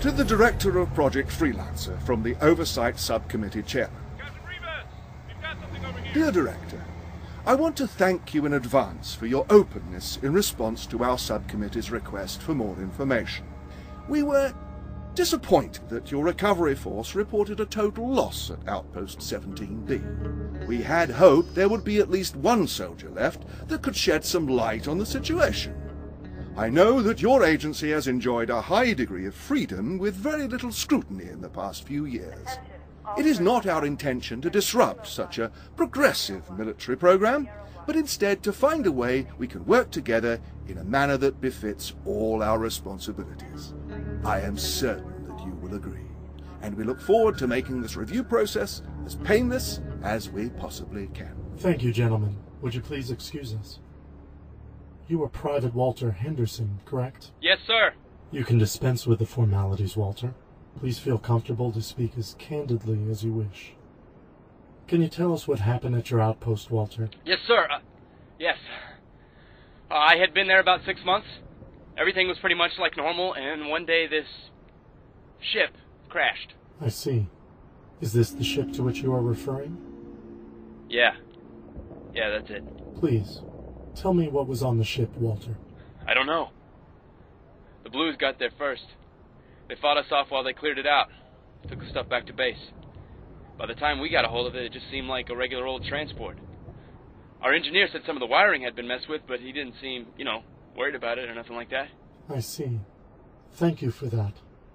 To the Director of Project Freelancer from the Oversight Subcommittee Chairman. Dear Director, I want to thank you in advance for your openness in response to our subcommittee's request for more information. We were disappointed that your recovery force reported a total loss at Outpost 17B. We had hoped there would be at least one soldier left that could shed some light on the situation. I know that your agency has enjoyed a high degree of freedom with very little scrutiny in the past few years. It is not our intention to disrupt such a progressive military program, but instead to find a way we can work together in a manner that befits all our responsibilities. I am certain that you will agree, and we look forward to making this review process as painless as we possibly can. Thank you, gentlemen. Would you please excuse us? You are Private Walter Henderson, correct? Yes, sir. You can dispense with the formalities, Walter. Please feel comfortable to speak as candidly as you wish. Can you tell us what happened at your outpost, Walter? Yes, sir. Yes. I had been there about 6 months. Everything was pretty much like normal, and one day this ship crashed. I see. Is this the ship to which you are referring? Yeah. Yeah, that's it. Please, tell me what was on the ship, Walter. I don't know. The Blues got there first. They fought us off while they cleared it out. Took the stuff back to base. By the time we got a hold of it, it just seemed like a regular old transport. Our engineer said some of the wiring had been messed with, but he didn't seem, worried about it or nothing like that. I see. Thank you for that.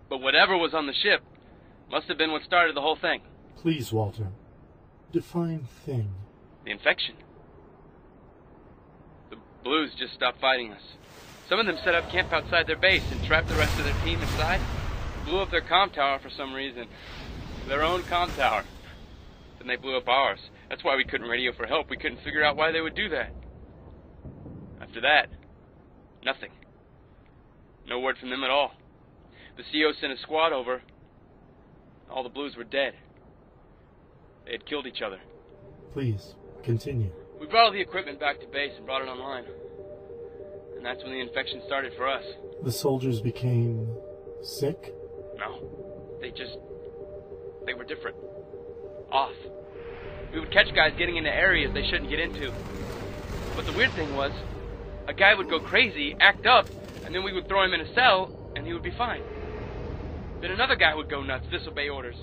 But whatever was on the ship must have been what started the whole thing. Please, Walter. Define thing. The infection. The Blues just stopped fighting us. Some of them set up camp outside their base and trapped the rest of their team inside. Blew up their comm tower for some reason. Their own comm tower. Then they blew up ours. That's why we couldn't radio for help. We couldn't figure out why they would do that. After that, nothing. No word from them at all. The CO sent a squad over. All the Blues were dead. They had killed each other. Please, continue. We brought all the equipment back to base and brought it online. And that's when the infection started for us. The soldiers became sick? No. They were different. Off. We would catch guys getting into areas they shouldn't get into. But the weird thing was, a guy would go crazy, act up, and then we would throw him in a cell, and he would be fine. Then another guy would go nuts, disobey orders.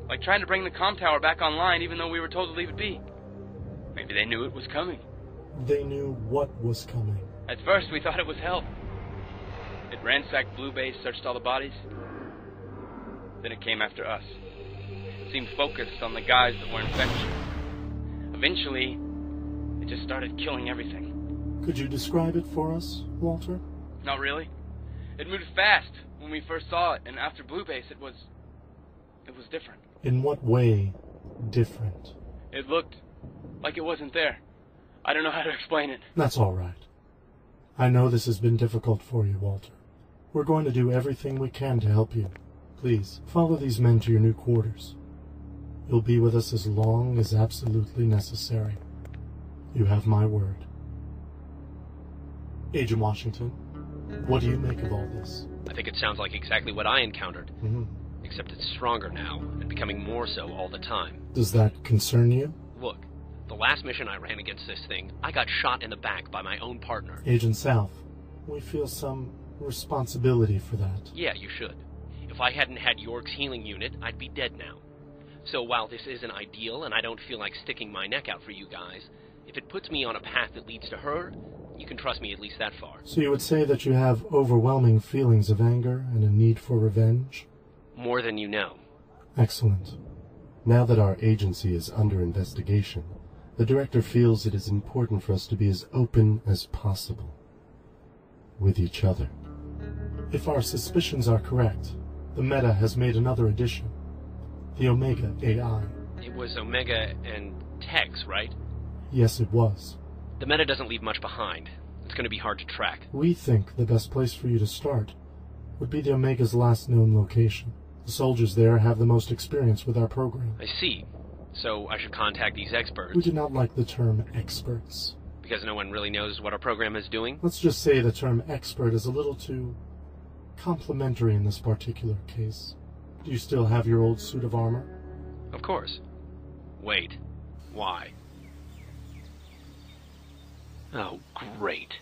Like trying to bring the comm tower back online even though we were told to leave it be. Maybe they knew it was coming. They knew what was coming. At first we thought it was help. It ransacked Blue Base, searched all the bodies. Then it came after us. It seemed focused on the guys that were infected. Eventually, it just started killing everything. Could you describe it for us, Walter? Not really. It moved fast when we first saw it, and after Blue Base it was different. In what way different? It looked like it wasn't there. I don't know how to explain it. That's all right. I know this has been difficult for you, Walter. We're going to do everything we can to help you. Please, follow these men to your new quarters. You'll be with us as long as absolutely necessary. You have my word. Agent Washington, what do you make of all this? I think it sounds like exactly what I encountered. Except it's stronger now, and becoming more so all the time. Does that concern you? Look, the last mission I ran against this thing, I got shot in the back by my own partner. Agent South, we feel some responsibility for that. Yeah, you should. If I hadn't had York's healing unit, I'd be dead now. So while this isn't ideal, and I don't feel like sticking my neck out for you guys, if it puts me on a path that leads to her, you can trust me at least that far. So you would say that you have overwhelming feelings of anger and a need for revenge? More than you know. Excellent. Now that our agency is under investigation, the director feels it is important for us to be as open as possible with each other. If our suspicions are correct, the Meta has made another addition, the Omega AI. It was Omega and Tex, right? Yes, it was. The Meta doesn't leave much behind. It's going to be hard to track. We think the best place for you to start would be the Omega's last known location. The soldiers there have the most experience with our program. I see. So I should contact these experts. We do not like the term experts. Because no one really knows what our program is doing? Let's just say the term expert is a little too Complementary in this particular case. Do you still have your old suit of armor? Of course. Wait. Why? Oh, great.